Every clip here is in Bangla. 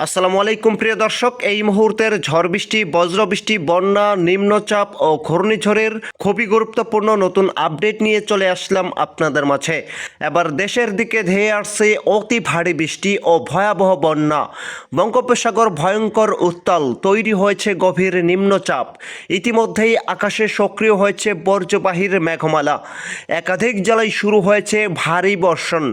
আসসালামু আলাইকুম প্রিয় দর্শক, এই মুহূর্তের ঝড় বৃষ্টি, বজ্রবৃষ্টি, বন্যা, নিম্নচাপ ও ঘূর্ণিঝড়ের খুবই গুরুত্বপূর্ণ নতুন আপডেট নিয়ে চলে আসলাম আপনাদের মাঝে। এবার দেশের দিকে ধেয়ে আসছে অতি ভারী বৃষ্টি ও ভয়াবহ বন্যা। বঙ্গোপসাগর ভয়ঙ্কর উত্তাল, তৈরি হয়েছে গভীর নিম্নচাপ। ইতিমধ্যেই আকাশে সক্রিয় হয়েছে বর্জ্যবাহীর মেঘমালা। একাধিক জেলায় শুরু হয়েছে ভারী বর্ষণ।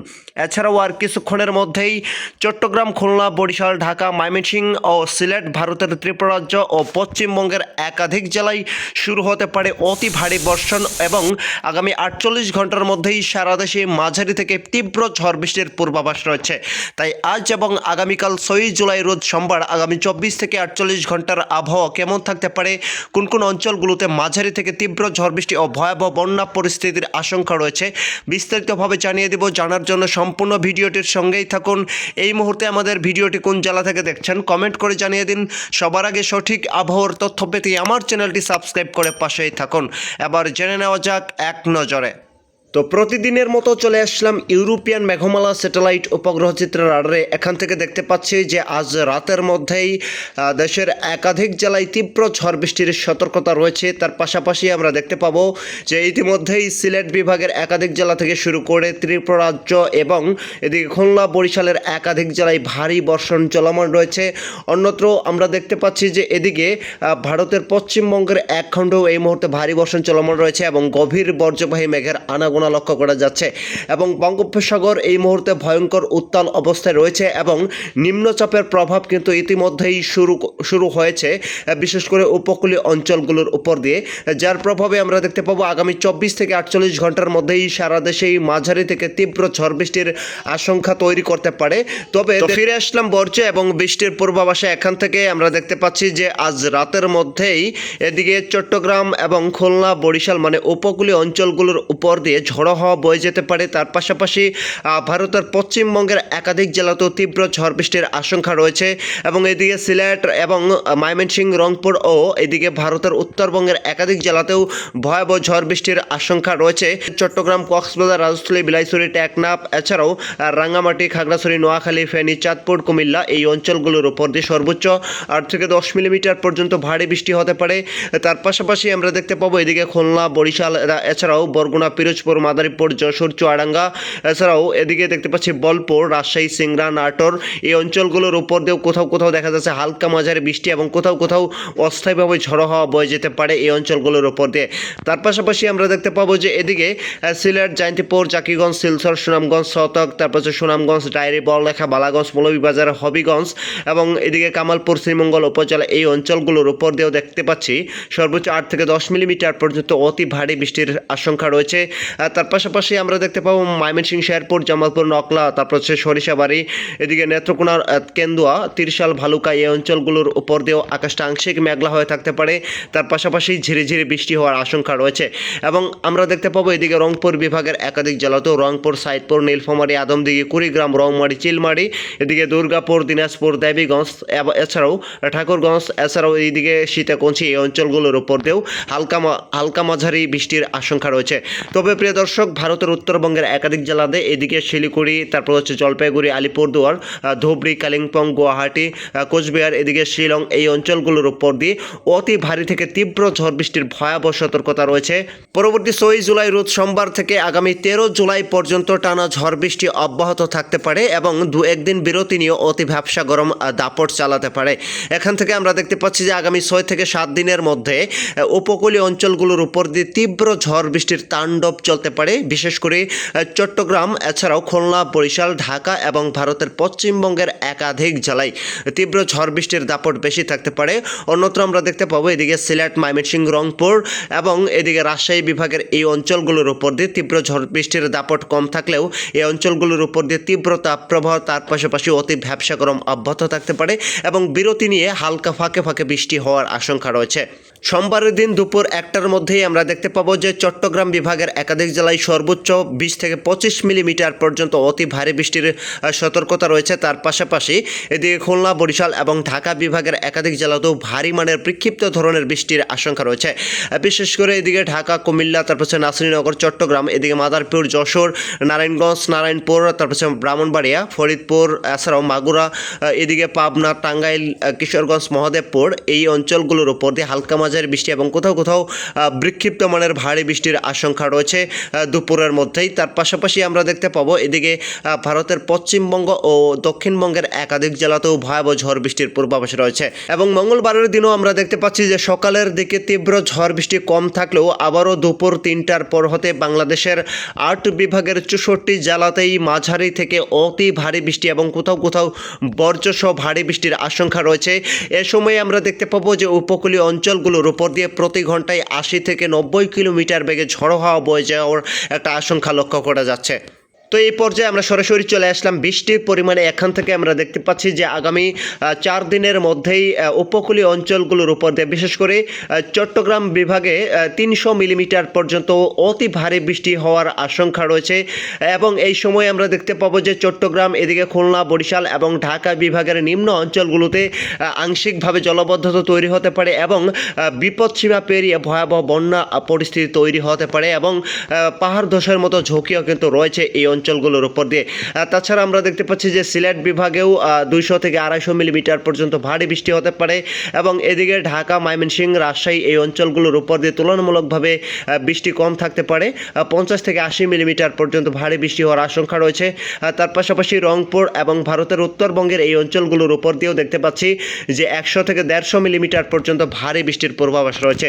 এছাড়াও আর কিছুক্ষণের মধ্যেই চট্টগ্রাম, খুলনা, বরিশাল, ঢাকা, ময়মনসিংহ ও সিলেট, ভারতের ত্রিপুরা রাজ্য ও পশ্চিমবঙ্গের একাধিক জেলায় শুরু হতে পারে অতি ভারী বর্ষণ এবং আগামী 48 ঘন্টার মধ্যেই সারা দেশে মাঝারি থেকে তীব্র ঝড় বৃষ্টির পূর্বাভাস রয়েছে। তাই আজ এবং আগামীকাল 6 জুলাই রোজ সোমবার আগামী 24 থেকে 48 ঘন্টার আবহাওয়া কেমন থাকতে পারে, কোন কোন অঞ্চলগুলোতে মাঝারি থেকে তীব্র ঝড় বৃষ্টি ও ভয়াবহ বন্যা পরিস্থিতির আশঙ্কা রয়েছে, বিস্তারিতভাবে জানিয়ে দেব। জানার জন্য সম্পূর্ণ ভিডিওটির সঙ্গেই থাকুন। এই মুহূর্তে আমাদের ভিডিওটি কোন জেলা থেকে দেখছেন কমেন্ট করে জানিয়ে দিন। সবার আগে সঠিক আবহাওয়ার তথ্য পেতে আমার চ্যানেলটি সাবস্ক্রাইব করে পাশেই থাকুন। এবার জেনে নেওয়া যাক এক নজরে। তো প্রতিদিনের মতো চলে আসলাম ইউরোপিয়ান মেঘমালা স্যাটেলাইট উপগ্রহ চিত্র রাডারে। এখান থেকে দেখতে পাচ্ছি যে আজ রাতের মধ্যেই দেশের একাধিক জেলায় তীব্র ঝড় বৃষ্টির সতর্কতা রয়েছে। তার পাশাপাশি আমরা দেখতে পাবো যে ইতিমধ্যেই সিলেট বিভাগের একাধিক জেলা থেকে শুরু করে ত্রিপুরা রাজ্য এবং এদিকে খুলনা, বরিশালের একাধিক জেলায় ভারী বর্ষণ চলমান রয়েছে। অন্যত্র আমরা দেখতে পাচ্ছি যে এদিকে ভারতের পশ্চিমবঙ্গের এক খণ্ডেও এই মুহূর্তে ভারী বর্ষণ চলমান রয়েছে এবং গভীর বর্জ্যবাহী মেঘের আনাগোনা লক্ষ্য করা যাচ্ছে এবং বঙ্গোপসাগর এই মুহূর্তে ভয়ঙ্কর উত্তাল অবস্থায় রয়েছে এবং নিম্নচাপের প্রভাব কিন্তু ইতিমধ্যেই শুরু হয়েছে, বিশেষ করে উপকূলীয় অঞ্চলগুলোর উপর দিয়ে, যার প্রভাবে আমরা দেখতে পাবো আগামী 24 থেকে 48 ঘন্টার মধ্যেই সারা দেশেই মাঝারি থেকে তীব্র ঝড় বৃষ্টির আশঙ্কা তৈরি করতে পারে। তবে ফিরে আসলাম বর্জ্য এবং বৃষ্টির পূর্বাভাসে। এখান থেকে আমরা দেখতে পাচ্ছি যে আজ রাতের মধ্যেই এদিকে চট্টগ্রাম এবং খুলনা, বরিশাল মানে উপকূলীয় অঞ্চলগুলোর উপর দিয়ে ঝড়ো হাওয়া বয়ে যেতে পারে। তার পাশাপাশি ভারতের পশ্চিমবঙ্গের একাধিক জেলাতেও তীব্র ঝড় বৃষ্টির আশঙ্কা রয়েছে এবং এদিকে সিলেট এবং ময়মনসিংহ, রংপুর ও এদিকে ভারতের উত্তরবঙ্গের একাধিক জেলাতেও ভয়াবহ ঝড় বৃষ্টির আশঙ্কা রয়েছে। চট্টগ্রাম, কক্সবাজার, রাজস্থলী, বিলাইছড়ি, টেকনাফ, এছাড়াও রাঙ্গামাটি, খাগড়াছড়ি, নোয়াখালী, ফেনী, চাঁদপুর, কুমিল্লা এই অঞ্চলগুলোর উপর দিয়ে সর্বোচ্চ 8 থেকে 10 মিলিমিটার পর্যন্ত ভারী বৃষ্টি হতে পারে। তার পাশাপাশি আমরা দেখতে পাবো এদিকে খুলনা, বরিশাল, এছাড়াও বরগুনা, পিরোজপুর, মাদারীপুর, যশোর, চুয়াডাঙ্গা, এছাড়াও এদিকে দেখতে পাচ্ছি বোলপুর, রাজশাহী, সিংড়া, নাটোর এই অঞ্চলগুলোর উপর দিয়েও কোথাও কোথাও দেখা যাচ্ছে হালকা মাঝারি বৃষ্টি এবং কোথাও কোথাও অস্থায়ীভাবে ঝড়ো হাওয়া বয়ে যেতে পারে এই অঞ্চলগুলোর উপর দিয়ে। তার পাশাপাশি আমরা দেখতে পাবো যে এদিকে সিলেট, জয়ন্তীপুর, জাকিগঞ্জ, শিলচর, সুনামগঞ্জ, সতক, তারপর হচ্ছে সুনামগঞ্জ, ডায়েরি, বড়লেখা, বালাগঞ্জ, মৌলভীবাজার, হবিগঞ্জ এবং এদিকে কামালপুর, শ্রীমঙ্গল উপজেলা এই অঞ্চলগুলোর উপর দিয়েও দেখতে পাচ্ছি সর্বোচ্চ 8 থেকে 10 মিলিমিটার পর্যন্ত অতি ভারী বৃষ্টির আশঙ্কা রয়েছে। তার পাশাপাশি আমরা দেখতে পাবো ময়মনসিংহ, শেরপুর, জামালপুর, নকলা, তারপর হচ্ছে সরিষাবাড়ি, এদিকে নেত্রকোনা, কেন্দুয়া, তিরশাল, ভালুকা এই অঞ্চলগুলোর উপর দিয়েও আকাশটা আংশিক মেঘলা হয়ে থাকতে পারে। তার পাশাপাশি ঝিরিঝিরি বৃষ্টি হওয়ার আশঙ্কা রয়েছে এবং আমরা দেখতে পাবো এদিকে রংপুর বিভাগের একাধিক জেলাতেও রংপুর, সাইদপুর, নীলফামারী, আদমদিঘি, কুড়িগ্রাম, রংমারি, চিলমারি, এদিকে দুর্গাপুর, দিনাজপুর, দেবীগঞ্জ, এছাড়াও ঠাকুরগঞ্জ, এছাড়াও এইদিকে সীতাকুঞ্চি এই অঞ্চলগুলোর উপর দিয়েও হালকা মাঝারি বৃষ্টির আশঙ্কা রয়েছে। তবে প্রিয় দর্শক, ভারতের উত্তরবঙ্গের একাধিক জেলাতে এদিকে শিলিগুড়ি, তারপর হচ্ছে জলপাইগুড়ি, আলিপুরদুয়ার, ধুবড়ি, কালিম্পং, গুয়াহাটি, কোচবিহার, এদিকে শিলং এই অঞ্চলগুলোর উপর দিয়ে অতি ভারী থেকে তীব্র ঝড় বৃষ্টির ভয়াবহ সতর্কতা রয়েছে। পরবর্তী 6 জুলাই রোজ সোমবার থেকে আগামী 13 জুলাই পর্যন্ত টানা ঝড় বৃষ্টি অব্যাহত থাকতে পারে এবং 2-1 দিন বিরতি নিয়ে অতি ভ্যাপসা গরম দাপট চালাতে পারে। এখান থেকে আমরা দেখতে পাচ্ছি যে আগামী 6 থেকে 7 দিনের মধ্যে উপকূলীয় অঞ্চলগুলোর উপর দিয়ে তীব্র ঝড় বৃষ্টির তাণ্ডব চলতে পারে, বিশেষ করে চট্টগ্রাম, এছাড়াও খুলনা, বরিশাল, ঢাকা এবং ভারতের পশ্চিমবঙ্গের একাধিক জেলায় তীব্র ঝড় বৃষ্টির দাপট বেশি থাকতে পারে। অন্যত্র আমরা দেখতে পাবো এদিকে সিলেট, ময়মনসিংহ, রংপুর এবং এদিকে রাজশাহী বিভাগের এই অঞ্চলগুলোর উপর দিয়ে তীব্র ঝড় বৃষ্টির দাপট কম থাকলেও এই অঞ্চলগুলোর উপর দিয়ে তীব্র তাপপ্রবাহ, তার পাশাপাশি অতি ভ্যাপসা গরম অব্যাহত থাকতে পারে এবং বিরতি নিয়ে হালকা ফাঁকে ফাঁকে বৃষ্টি হওয়ার আশঙ্কা রয়েছে। সোমবারের দিন দুপুর 1টার মধ্যেই আমরা দেখতে পাবো যে চট্টগ্রাম বিভাগের একাধিক জেলায় সর্বোচ্চ 20 থেকে 25 মিলিমিটার পর্যন্ত অতি ভারী বৃষ্টির সতর্কতা রয়েছে। তার পাশাপাশি এদিকে খুলনা, বরিশাল এবং ঢাকা বিভাগের একাধিক জেলাতেও ভারী মানের বিক্ষিপ্ত ধরনের বৃষ্টির আশঙ্কা রয়েছে। বিশেষ করে এদিকে ঢাকা, কুমিল্লা, তারপর হচ্ছে নাসিরনগর, চট্টগ্রাম, এদিকে মাদারীপুর, যশোর, নারায়ণগঞ্জ, নারায়ণপুর, তারপর হচ্ছে ব্রাহ্মণবাড়িয়া, ফরিদপুর, এছাড়াও মাগুরা, এদিকে পাবনা, টাঙ্গাইল, কিশোরগঞ্জ, মহদেবপুর, এই অঞ্চলগুলোর উপর দিয়ে হালকা মাঝারি বৃষ্টি এবং কোথাও কোথাও বিক্ষিপ্ত মানের ভারী বৃষ্টির আশঙ্কা রয়েছে দুপুরের মধ্যেই। তার পাশাপাশি আমরা দেখতে পাবো এদিকে ভারতের পশ্চিমবঙ্গ ও দক্ষিণবঙ্গের একাধিক জেলাতেও ভয়াবহ ঝড় বৃষ্টির পূর্বাভাস রয়েছে এবং মঙ্গলবারের দিনও আমরা দেখতে পাচ্ছি যে সকালের দিকে তীব্র ঝড় বৃষ্টি কম থাকলেও আবারও দুপুর 3টার পর হতে বাংলাদেশের 8 বিভাগের 64 জেলাতেই মাঝারি থেকে অতি ভারী বৃষ্টি এবং কোথাও কোথাও বজ্রসহ ভারী বৃষ্টির আশঙ্কা রয়েছে। এ সময় আমরা দেখতে পাবো যে উপকূলীয় অঞ্চলগুলোর উপর দিয়ে প্রতি ঘন্টায় 80 থেকে 90 কিলোমিটার বেগে ঝড়ো হাওয়া বয়ে যাওয়ার একটা আশঙ্কা লক্ষ্য করা যাচ্ছে। তো এই পর্যায়ে আমরা সরাসরি চলে আসলাম বৃষ্টির পরিমাণে। এখান থেকে আমরা দেখতে পাচ্ছি যে আগামী 4 দিনের মধ্যেই উপকূলীয় অঞ্চলগুলোর উপর দিয়ে বিশেষ করে চট্টগ্রাম বিভাগে 300 মিলিমিটার পর্যন্ত অতি ভারী বৃষ্টি হওয়ার আশঙ্কা রয়েছে এবং এই সময় আমরা দেখতে পাবো যে চট্টগ্রাম, এদিকে খুলনা, বরিশাল এবং ঢাকা বিভাগের নিম্ন অঞ্চলগুলোতে আংশিকভাবে জলাবদ্ধতা তৈরি হতে পারে এবং বিপদসীমা পেরিয়ে ভয়াবহ বন্যা পরিস্থিতি তৈরি হতে পারে এবং পাহাড় ধসের মতো ঝুঁকিও কিন্তু রয়েছে এই অঞ্চলগুলোর উপর দিয়ে। তাছাড়া আমরা দেখতে পাচ্ছি যে সিলেট বিভাগেও 200 থেকে 250 মিলিমিটার পর্যন্ত ভারী বৃষ্টি হতে পারে এবং এদিকে ঢাকা, ময়মনসিংহ, রাজশাহী এই অঞ্চলগুলোর উপর দিয়ে তুলনামূলকভাবে বৃষ্টি কম থাকতে পারে। 50 থেকে 80 মিলিমিটার পর্যন্ত ভারী বৃষ্টি হওয়ার আশঙ্কা রয়েছে। তার পাশাপাশি রংপুর এবং ভারতের উত্তরবঙ্গের এই অঞ্চলগুলোর উপর দিয়েও দেখতে পাচ্ছি যে 100 থেকে 150 মিলিমিটার পর্যন্ত ভারী বৃষ্টির পূর্বাভাস রয়েছে।